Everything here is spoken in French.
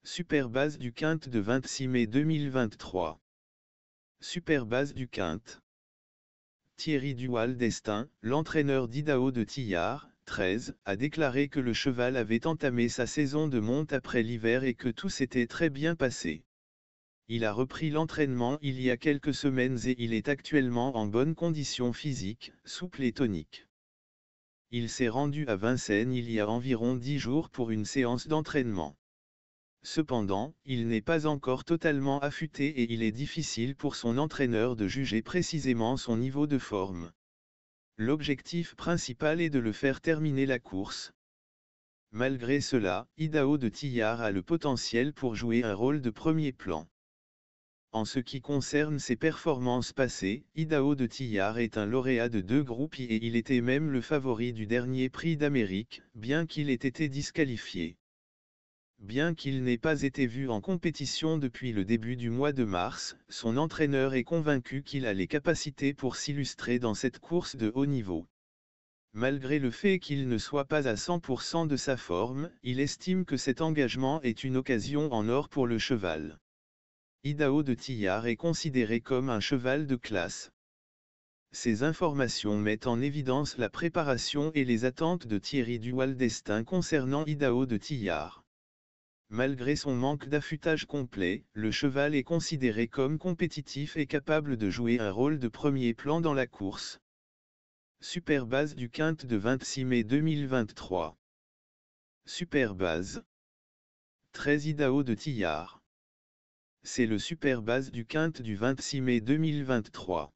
Super base du Quinte de 26 mai 2023. Super base du Quinte. Thierry Duhal d'Estaing, l'entraîneur d'Idaho de Tillard, 13, a déclaré que le cheval avait entamé sa saison de monte après l'hiver et que tout s'était très bien passé. Il a repris l'entraînement il y a quelques semaines et il est actuellement en bonne condition physique, souple et tonique. Il s'est rendu à Vincennes il y a environ 10 jours pour une séance d'entraînement. Cependant, il n'est pas encore totalement affûté et il est difficile pour son entraîneur de juger précisément son niveau de forme. L'objectif principal est de le faire terminer la course. Malgré cela, Idaho de Tillard a le potentiel pour jouer un rôle de premier plan. En ce qui concerne ses performances passées, Idaho de Tillard est un lauréat de 2 groupes I et il était même le favori du dernier prix d'Amérique, bien qu'il ait été disqualifié. Bien qu'il n'ait pas été vu en compétition depuis le début du mois de mars, son entraîneur est convaincu qu'il a les capacités pour s'illustrer dans cette course de haut niveau. Malgré le fait qu'il ne soit pas à 100% de sa forme, il estime que cet engagement est une occasion en or pour le cheval. Idaho de Tillard est considéré comme un cheval de classe. Ces informations mettent en évidence la préparation et les attentes de Thierry Duhal d'Estaing concernant Idaho de Tillard. Malgré son manque d'affûtage complet, le cheval est considéré comme compétitif et capable de jouer un rôle de premier plan dans la course. Super base du Quinte de 26 mai 2023. Super base. 13 Idaho de Tillard. C'est le super base du Quinte du 26 mai 2023.